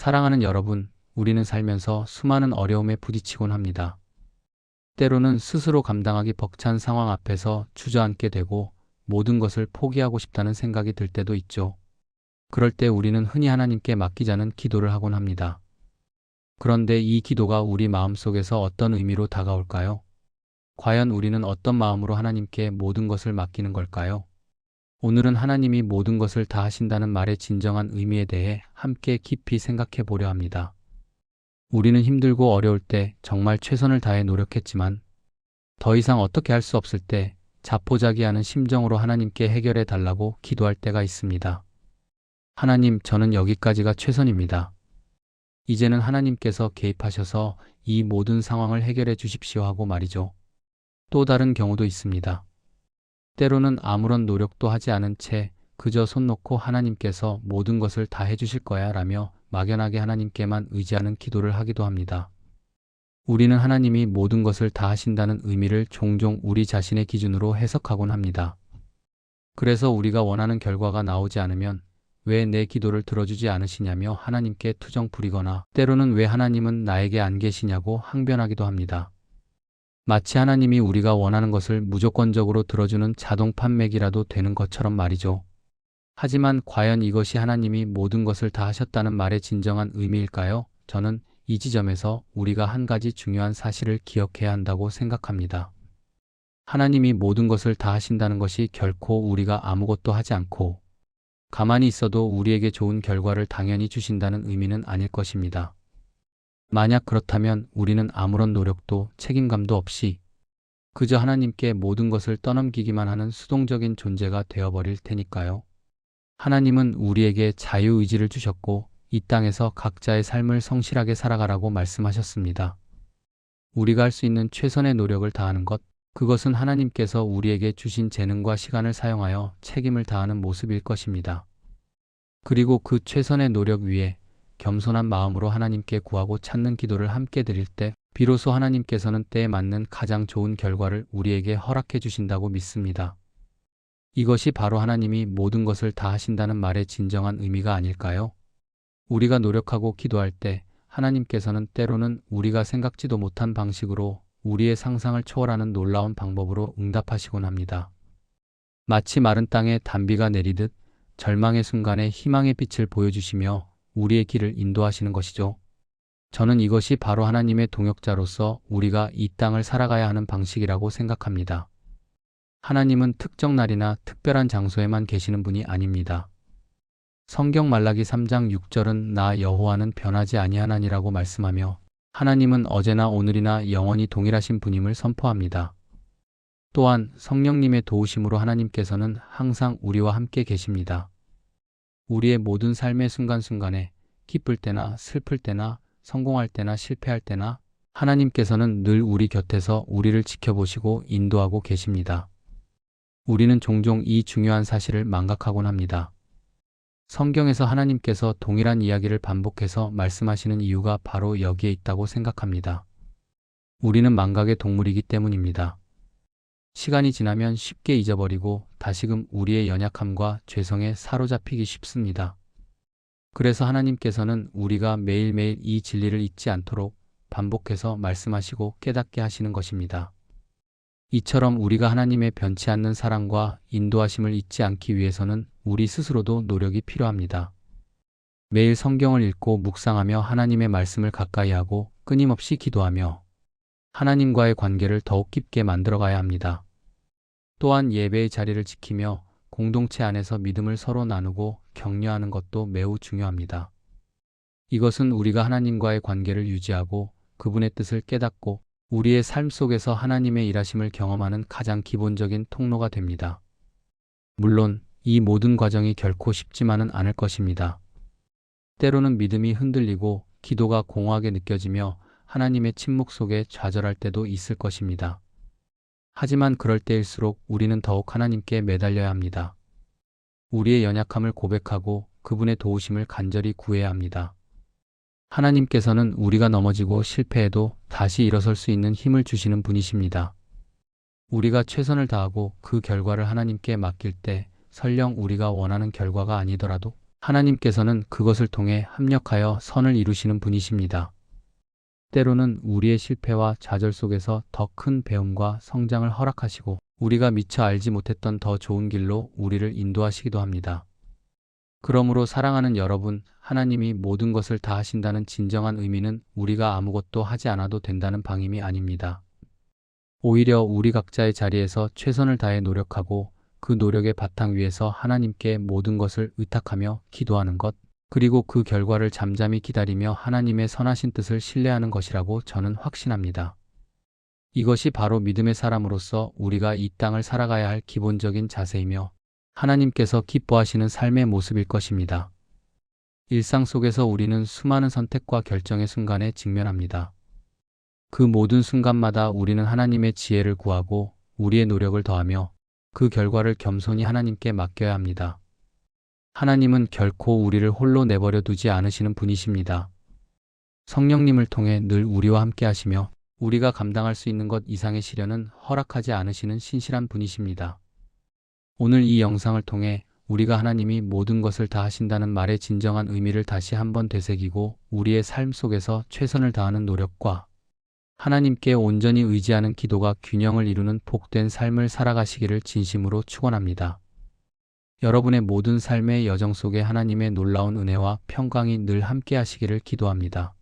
사랑하는 여러분, 우리는 살면서 수많은 어려움에 부딪히곤 합니다. 때로는 스스로 감당하기 벅찬 상황 앞에서 주저앉게 되고 모든 것을 포기하고 싶다는 생각이 들 때도 있죠. 그럴 때 우리는 흔히 하나님께 맡기자는 기도를 하곤 합니다. 그런데 이 기도가 우리 마음속에서 어떤 의미로 다가올까요? 과연 우리는 어떤 마음으로 하나님께 모든 것을 맡기는 걸까요? 오늘은 하나님이 모든 것을 다 하신다는 말의 진정한 의미에 대해 함께 깊이 생각해 보려 합니다. 우리는 힘들고 어려울 때 정말 최선을 다해 노력했지만 더 이상 어떻게 할 수 없을 때 자포자기하는 심정으로 하나님께 해결해 달라고 기도할 때가 있습니다. 하나님, 저는 여기까지가 최선입니다. 이제는 하나님께서 개입하셔서 이 모든 상황을 해결해 주십시오 하고 말이죠. 또 다른 경우도 있습니다. 때로는 아무런 노력도 하지 않은 채 그저 손 놓고 하나님께서 모든 것을 다 해주실 거야 라며 막연하게 하나님께만 의지하는 기도를 하기도 합니다. 우리는 하나님이 모든 것을 다 하신다는 의미를 종종 우리 자신의 기준으로 해석하곤 합니다. 그래서 우리가 원하는 결과가 나오지 않으면 왜 내 기도를 들어주지 않으시냐며 하나님께 투정 부리거나 때로는 왜 하나님은 나에게 안 계시냐고 항변하기도 합니다. 마치 하나님이 우리가 원하는 것을 무조건적으로 들어주는 자동 판매기라도 되는 것처럼 말이죠. 하지만 과연 이것이 하나님이 모든 것을 다 하셨다는 말의 진정한 의미일까요? 저는 이 지점에서 우리가 한 가지 중요한 사실을 기억해야 한다고 생각합니다. 하나님이 모든 것을 다 하신다는 것이 결코 우리가 아무것도 하지 않고 가만히 있어도 우리에게 좋은 결과를 당연히 주신다는 의미는 아닐 것입니다. 만약 그렇다면 우리는 아무런 노력도 책임감도 없이 그저 하나님께 모든 것을 떠넘기기만 하는 수동적인 존재가 되어버릴 테니까요. 하나님은 우리에게 자유의지를 주셨고 이 땅에서 각자의 삶을 성실하게 살아가라고 말씀하셨습니다. 우리가 할 수 있는 최선의 노력을 다하는 것, 그것은 하나님께서 우리에게 주신 재능과 시간을 사용하여 책임을 다하는 모습일 것입니다. 그리고 그 최선의 노력 위에 겸손한 마음으로 하나님께 구하고 찾는 기도를 함께 드릴 때 비로소 하나님께서는 때에 맞는 가장 좋은 결과를 우리에게 허락해 주신다고 믿습니다. 이것이 바로 하나님이 모든 것을 다 하신다는 말의 진정한 의미가 아닐까요? 우리가 노력하고 기도할 때 하나님께서는 때로는 우리가 생각지도 못한 방식으로 우리의 상상을 초월하는 놀라운 방법으로 응답하시곤 합니다. 마치 마른 땅에 단비가 내리듯 절망의 순간에 희망의 빛을 보여주시며 우리의 길을 인도하시는 것이죠. 저는 이것이 바로 하나님의 동역자로서 우리가 이 땅을 살아가야 하는 방식이라고 생각합니다. 하나님은 특정 날이나 특별한 장소에만 계시는 분이 아닙니다. 성경 말라기 3장 6절은 나 여호와는 변하지 아니하나니라고 말씀하며 하나님은 어제나 오늘이나 영원히 동일하신 분임을 선포합니다. 또한 성령님의 도우심으로 하나님께서는 항상 우리와 함께 계십니다. 우리의 모든 삶의 순간순간에 기쁠 때나 슬플 때나 성공할 때나 실패할 때나 하나님께서는 늘 우리 곁에서 우리를 지켜보시고 인도하고 계십니다. 우리는 종종 이 중요한 사실을 망각하곤 합니다. 성경에서 하나님께서 동일한 이야기를 반복해서 말씀하시는 이유가 바로 여기에 있다고 생각합니다. 우리는 망각의 동물이기 때문입니다. 시간이 지나면 쉽게 잊어버리고 다시금 우리의 연약함과 죄성에 사로잡히기 쉽습니다. 그래서 하나님께서는 우리가 매일매일 이 진리를 잊지 않도록 반복해서 말씀하시고 깨닫게 하시는 것입니다. 이처럼 우리가 하나님의 변치 않는 사랑과 인도하심을 잊지 않기 위해서는 우리 스스로도 노력이 필요합니다. 매일 성경을 읽고 묵상하며 하나님의 말씀을 가까이 하고 끊임없이 기도하며 하나님과의 관계를 더욱 깊게 만들어가야 합니다. 또한 예배의 자리를 지키며 공동체 안에서 믿음을 서로 나누고 격려하는 것도 매우 중요합니다. 이것은 우리가 하나님과의 관계를 유지하고 그분의 뜻을 깨닫고 우리의 삶 속에서 하나님의 일하심을 경험하는 가장 기본적인 통로가 됩니다. 물론 이 모든 과정이 결코 쉽지만은 않을 것입니다. 때로는 믿음이 흔들리고 기도가 공허하게 느껴지며 하나님의 침묵 속에 좌절할 때도 있을 것입니다. 하지만 그럴 때일수록 우리는 더욱 하나님께 매달려야 합니다. 우리의 연약함을 고백하고 그분의 도우심을 간절히 구해야 합니다. 하나님께서는 우리가 넘어지고 실패해도 다시 일어설 수 있는 힘을 주시는 분이십니다. 우리가 최선을 다하고 그 결과를 하나님께 맡길 때 설령 우리가 원하는 결과가 아니더라도 하나님께서는 그것을 통해 합력하여 선을 이루시는 분이십니다. 때로는 우리의 실패와 좌절 속에서 더 큰 배움과 성장을 허락하시고 우리가 미처 알지 못했던 더 좋은 길로 우리를 인도하시기도 합니다. 그러므로 사랑하는 여러분, 하나님이 모든 것을 다 하신다는 진정한 의미는 우리가 아무것도 하지 않아도 된다는 방임이 아닙니다. 오히려 우리 각자의 자리에서 최선을 다해 노력하고 그 노력의 바탕 위에서 하나님께 모든 것을 의탁하며 기도하는 것, 그리고 그 결과를 잠잠히 기다리며 하나님의 선하신 뜻을 신뢰하는 것이라고 저는 확신합니다. 이것이 바로 믿음의 사람으로서 우리가 이 땅을 살아가야 할 기본적인 자세이며 하나님께서 기뻐하시는 삶의 모습일 것입니다. 일상 속에서 우리는 수많은 선택과 결정의 순간에 직면합니다. 그 모든 순간마다 우리는 하나님의 지혜를 구하고 우리의 노력을 더하며 그 결과를 겸손히 하나님께 맡겨야 합니다. 하나님은 결코 우리를 홀로 내버려 두지 않으시는 분이십니다. 성령님을 통해 늘 우리와 함께 하시며 우리가 감당할 수 있는 것 이상의 시련은 허락하지 않으시는 신실한 분이십니다. 오늘 이 영상을 통해 우리가 하나님이 모든 것을 다 하신다는 말의 진정한 의미를 다시 한번 되새기고 우리의 삶 속에서 최선을 다하는 노력과 하나님께 온전히 의지하는 기도가 균형을 이루는 복된 삶을 살아가시기를 진심으로 축원합니다. 여러분의 모든 삶의 여정 속에 하나님의 놀라운 은혜와 평강이 늘 함께 하시기를 기도합니다.